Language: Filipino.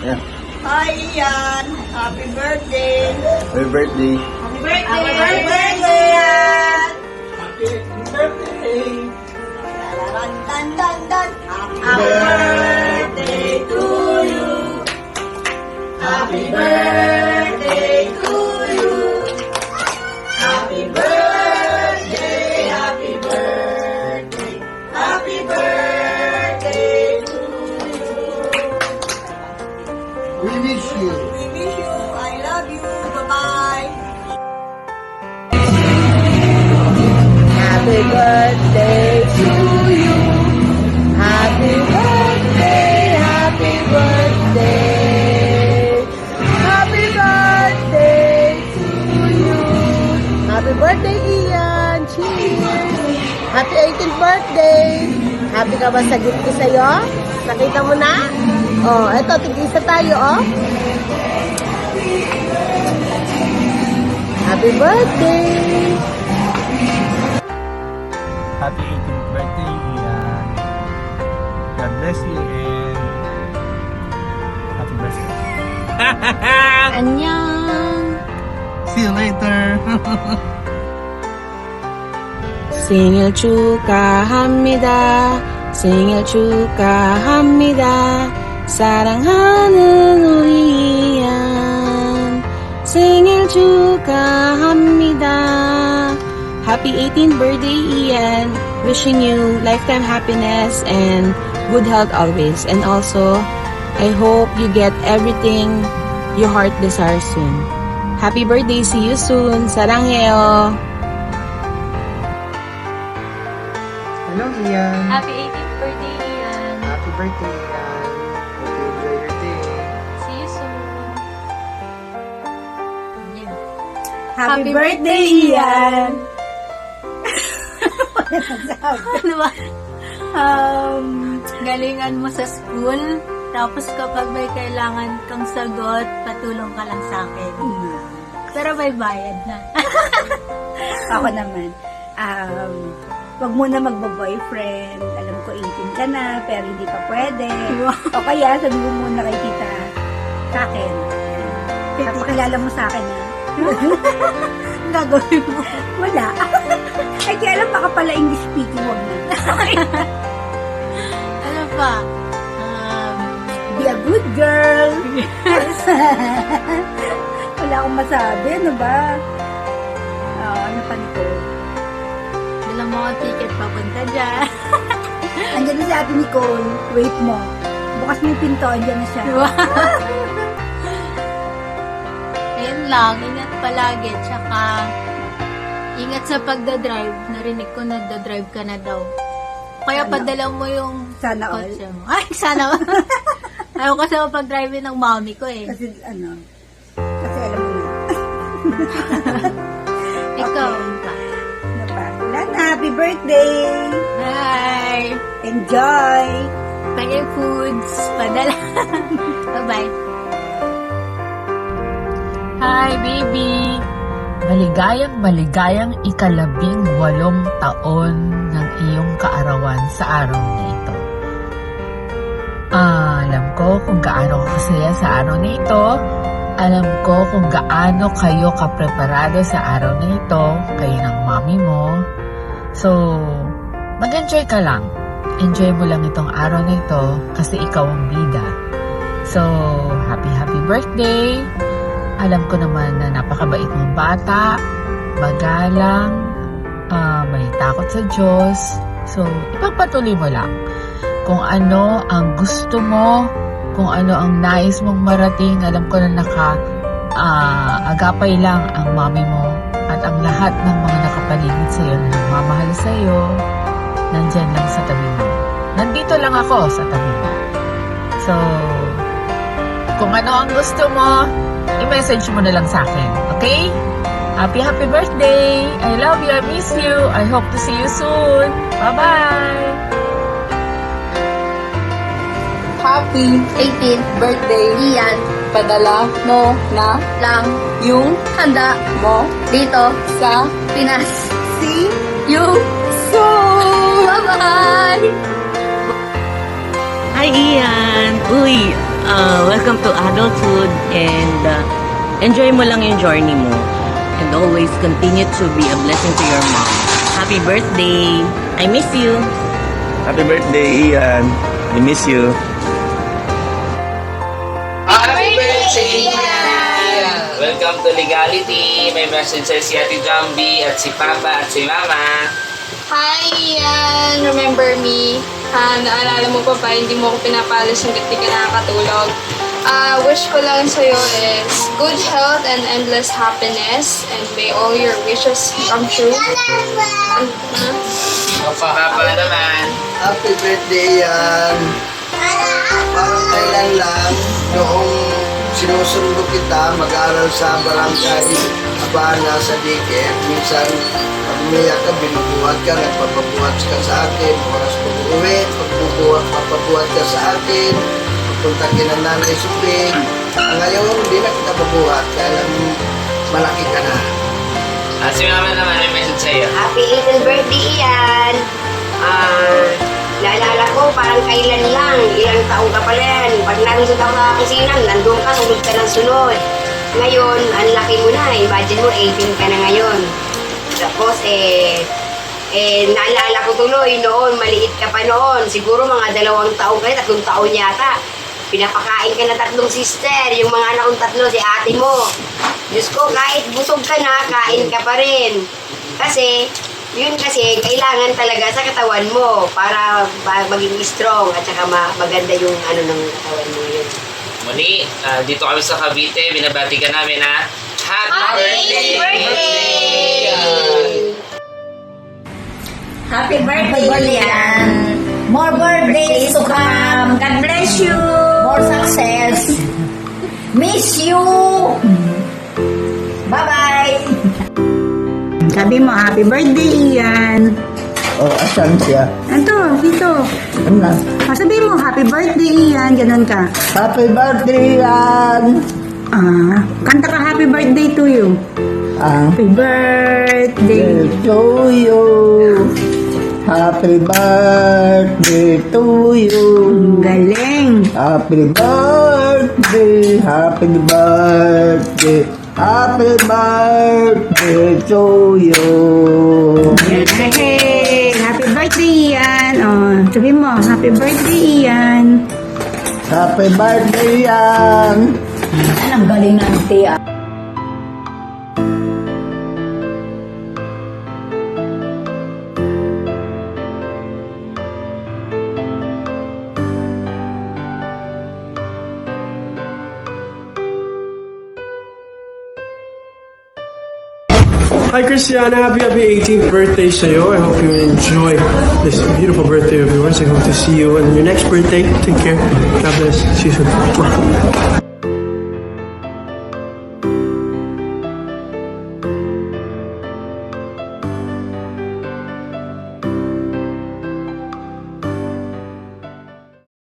Yeah. Hi, Ian. Happy birthday. Happy birthday. Happy birthday. Happy birthday, Ian. Happy birthday! Dun, dun, dun, dun. Happy birthday to you. Happy birthday to you. Happy birthday, happy birthday, happy birthday to you. We wish you. We wish you, I love you, bye-bye. Happy birthday to you. Happy birthday, happy birthday. Happy birthday to you. Happy birthday, Ian. Cheers. Happy 18th birthday. Happy ka ba sa gift ko sa'yo? Nakita mo na? Oh, eto, tig-isa tayo, oh. Happy birthday. Happy 18th birthday, Ian. God bless you and happy birthday. Annyeong. See you later. 생일 축하합니다. 생일 축하합니다. 사랑하는 우리 이안. 생일 축하합니다. Happy 18th birthday, Ian. Wishing you lifetime happiness and good health always. And also, I hope you get everything your heart desires soon. Happy birthday. See you soon. 사랑해요. Hello, Ian. Happy 18th birthday, Ian. Happy birthday, Ian. Hope you enjoy your day. See you soon. Happy birthday, Ian. Ano ba? Galingan mo sa school. Tapos kapag may kailangan kang sagot, patulong ka lang sa akin. Pero may bayad na. Ako naman, wag mo na magbo-boyfriend. Alam ko 18 ka na, pero hindi pa pwede. O kaya, sabi mo muna kay tita, sa akin. Pakilala mo sa akin, ha? Gagawin mo. Wala. Ay, kaya alam, baka pala English speaking, wag na. Ano pa? Be a good girl. Wala akong masabi, ano ba? Ano pa nito? Dala mo ang ticket papunta dyan. Andiyan na si Ate Nicole. Wait mo. Bukas mo yung pinto, andiyan na siya. Ayun lang, ingat palagi. Tsaka, ingat sa pagdadrive. Narinig ko nagdadrive ka na daw. Kaya Sana. padala mo yung Sana all. kotse mo. Ay, sana all. Ayaw kasi mapag-drive ng mommy ko eh. Kasi alam mo na. Ikaw. Ano pa? Wala na. Happy birthday. Hi! Enjoy. Pagay foods. Padala. Bye-bye. Hi, baby! Maligayang ika-18 taon ng iyong kaarawan sa araw na ito. Alam ko kung gaano ka kasaya sa araw na ito. Alam ko kung gaano kayo kapreparado sa araw na ito, kayo ng mami mo. So, mag-enjoy ka lang. Enjoy mo lang itong araw na ito kasi ikaw ang bida. So, happy birthday! Alam ko naman na napakabait mong bata, magalang, may takot sa Diyos. So, ipagpatuloy mo lang. Kung ano ang gusto mo, kung ano ang nais mong marating, alam ko na agapay lang ang mami mo at ang lahat ng mga nakapaligid sa iyo na nagmamahal sa iyo, nandyan lang sa tabi mo. Nandito lang ako sa tabi mo. So, kung ano ang gusto mo, i-message mo na lang sa akin. Okay? Happy birthday! I love you. I miss you. I hope to see you soon. Bye-bye! Happy 18th birthday, Ian. Padala mo na lang yung handa mo dito sa Pinas. See you soon! Bye-bye! Hi, Ian! Uy, welcome to adulthood and enjoy mo lang yung journey mo. And always continue to be a blessing to your mom. Happy birthday! I miss you! Happy birthday, Ian. I miss you. Happy birthday, Ian! Welcome to Legality. May messenger si Ate Jambi at si Papa at si Mama. Hi, Ian! Remember me? Naalala mo pa ba, hindi mo ako pinapalis hanggat di ka nakakatulog. Wish ko lang sa'yo is good health and endless happiness and may all your wishes come true. Papa naman. Happy birthday, Ian. Parang kailan lang noong sinusundo kita mag-aaral sa barangay Habana sa daycare. Minsan, pag umiyak ka, binubuhat ka, nagpapabuhat ka sa akin. Oras pag-uwi, papabuhat ka sa akin. Pagpunta ka ng nanay suping. Ngayon, hindi na kita pabuhat. Kaya lang, malaki ka na. At si Mama naman may message sa'yo. Happy 18th birthday, Ian! Naalala ko, parang kailan lang, ilang taong ka pala yan. Pag nandun ako sa kusina, nandun ka, sunod ka ng sunod. Ngayon, ang laki mo na, imagine mo, 18 ka na ngayon. Tapos, naalala ko tuloy noon, maliit ka pa noon. Siguro mga 2 taong ka, 3 taon yata. Pinapakain ka na 3 sister, yung mga anak kong 3, si ate mo. Diyos ko, kahit busog ka na, kain ka pa rin. Kasi, yun kasi, kailangan talaga sa katawan mo para maging strong at saka maganda yung ano ng katawan mo yun. Muli, dito kami sa Cavite. Binabati ka namin na Happy birthday! Happy birthday, Ian! More birthdays to come! God bless you! More success! Miss you! Bye-bye! Sabi mo, happy birthday, Ian. Oh, asan siya? Ito, dito. Ano? Sabi mo, happy birthday, Ian. Ganon ka. Happy birthday, Ian! Kanta ka happy birthday to you. Happy birthday. To you. Happy birthday to you. Galing. Happy birthday, happy birthday, happy birthday to you. Hey, happy birthday, Ian. Sabi mo, happy birthday, Ian. Happy birthday, Ian. Anong galing ng tiya. Hi Christiana, happy 18th birthday sa'yo. I hope you enjoy this beautiful birthday of yours. I hope to see you on your next birthday. Take care. God bless. See you soon.